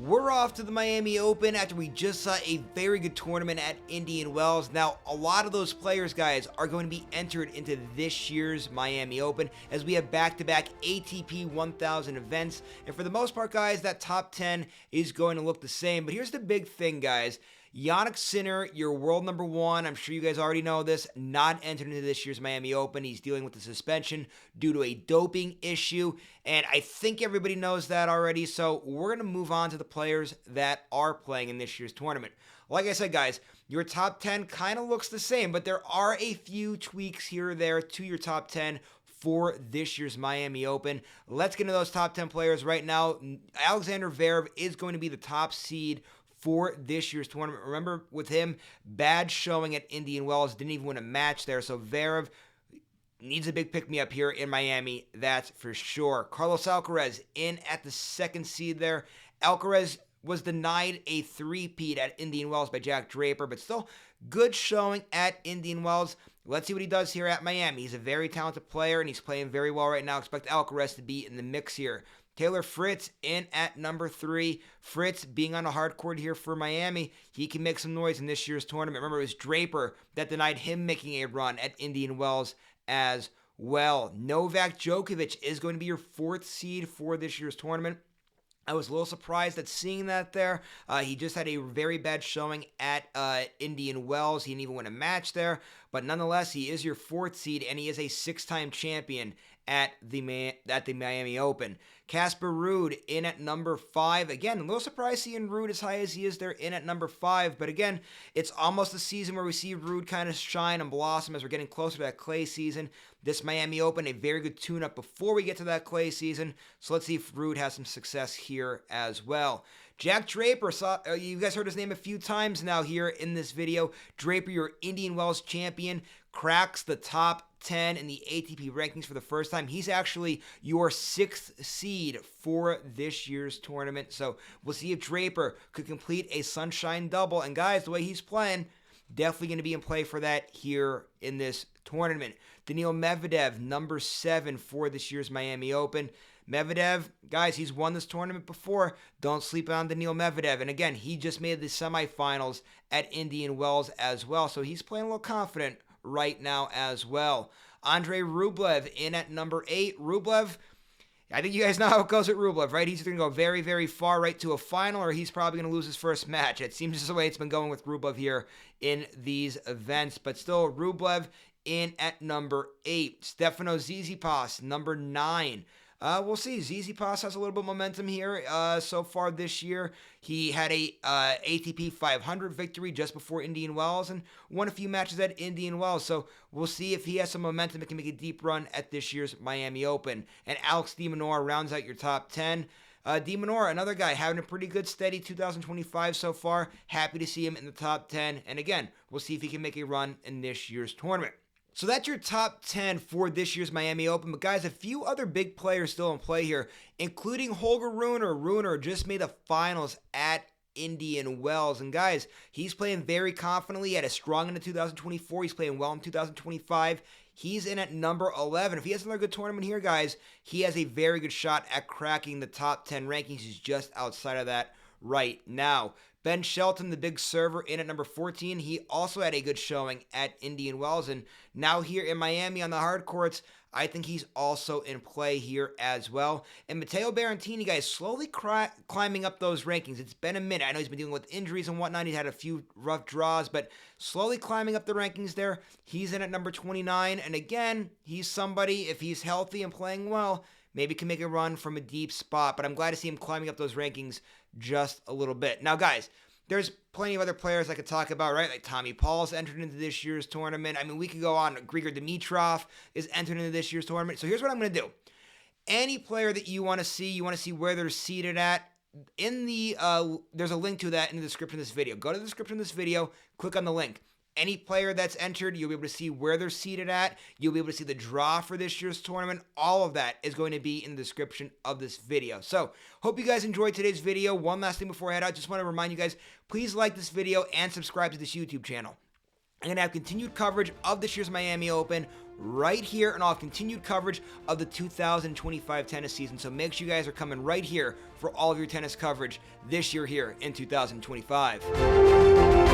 We're off to the Miami Open after we just saw a very good tournament at Indian Wells. Now, a lot of those players, guys, are going to be entered into this year's Miami Open as we have back-to-back ATP 1000 events. And for the most part, guys, that top 10 is going to look the same. But here's the big thing, guys. Jannik Sinner, your world number one, I'm sure you guys already know this, not entered into this year's Miami Open. He's dealing with the suspension due to a doping issue, and I think everybody knows that already, so we're going to move on to the players that are playing in this year's tournament. Like I said, guys, your top 10 kind of looks the same, but there are a few tweaks here or there to your top 10 for this year's Miami Open. Let's get into those top 10 players right now. Alexander Zverev is going to be the top seed for this year's tournament. Remember, with him, bad showing at Indian Wells, didn't even win a match there, so Zverev needs a big pick-me-up here in Miami, that's for sure. Carlos Alcaraz in at the second seed there. Alcaraz was denied a three-peat at Indian Wells by Jack Draper, but still good showing at Indian Wells. Let's see what he does here at Miami. He's a very talented player, and he's playing very well right now. Expect Alcaraz to be in the mix here. Taylor Fritz in at number 3. Fritz being on a hard court here for Miami, he can make some noise in this year's tournament. Remember, it was Draper that denied him making a run at Indian Wells as well. Novak Djokovic is going to be your 4th seed for this year's tournament. I was a little surprised at seeing that there. He just had a very bad showing at Indian Wells. He didn't even win a match there. But nonetheless, he is your 4th seed, and he is a 6-time champion at the Miami Open. Casper Ruud in at number 5. Again, a little surprised seeing Ruud as high as he is there in at number 5. But again, it's almost a season where we see Ruud kind of shine and blossom as we're getting closer to that clay season. This Miami Open, a very good tune-up before we get to that clay season. So let's see if Ruud has some success here as well. Jack Draper, you guys heard his name a few times now here in this video. Draper, your Indian Wells champion, cracks the top 10 in the ATP rankings for the first time. He's actually your 6th seed for this year's tournament. So we'll see if Draper could complete a sunshine double. And guys, the way he's playing, definitely going to be in play for that here in this tournament. Daniil Medvedev, number 7 for this year's Miami Open. Medvedev, guys, he's won this tournament before. Don't sleep on Daniil Medvedev. And again, he just made the semifinals at Indian Wells as well. So he's playing a little confident right now as well. Andrey Rublev in at number 8. Rublev, I think you guys know how it goes with Rublev, right? He's going to go very, very far right to a final, or he's probably going to lose his first match. It seems just the way it's been going with Rublev here in these events. But still, Rublev in at number 8. Stefanos Tsitsipas, number 9. We'll see. Tsitsipas has a little bit of momentum here so far this year. He had a ATP 500 victory just before Indian Wells and won a few matches at Indian Wells. So we'll see if he has some momentum and can make a deep run at this year's Miami Open. And Alex de Minaur rounds out your top 10. De Minaur, another guy having a pretty good, steady 2025 so far. Happy to see him in the top 10. And again, we'll see if he can make a run in this year's tournament. So that's your top 10 for this year's Miami Open. But guys, a few other big players still in play here, including Holger Rune. Rune just made the finals at Indian Wells. And guys, he's playing very confidently. He had a strong end of 2024. He's playing well in 2025. He's in at number 11. If he has another good tournament here, guys, he has a very good shot at cracking the top 10 rankings. He's just outside of that right now. Ben Shelton, the big server, in at number 14. He also had a good showing at Indian Wells. And now here in Miami on the hard courts, I think he's also in play here as well. And Matteo Berrettini, guys, slowly climbing up those rankings. It's been a minute. I know he's been dealing with injuries and whatnot. He's had a few rough draws, but slowly climbing up the rankings there. He's in at number 29. And again, he's somebody, if he's healthy and playing well, maybe can make a run from a deep spot. But I'm glad to see him climbing up those rankings just a little bit. Now, guys, there's plenty of other players I could talk about, right? Like Tommy Paul's entered into this year's tournament. I mean, we could go on. Grigor Dimitrov is entered into this year's tournament. So here's what I'm going to do. Any player that you want to see where they're seated at, in the there's a link to that in the description of this video. Go to the description of this video, click on the link. Any player that's entered, you'll be able to see where they're seated at. You'll be able to see the draw for this year's tournament. All of that is going to be in the description of this video. So, hope you guys enjoyed today's video. One last thing before I head out, just want to remind you guys, please like this video and subscribe to this YouTube channel. I'm going to have continued coverage of this year's Miami Open right here, and I'll have continued coverage of the 2025 tennis season. So make sure you guys are coming right here for all of your tennis coverage this year here in 2025.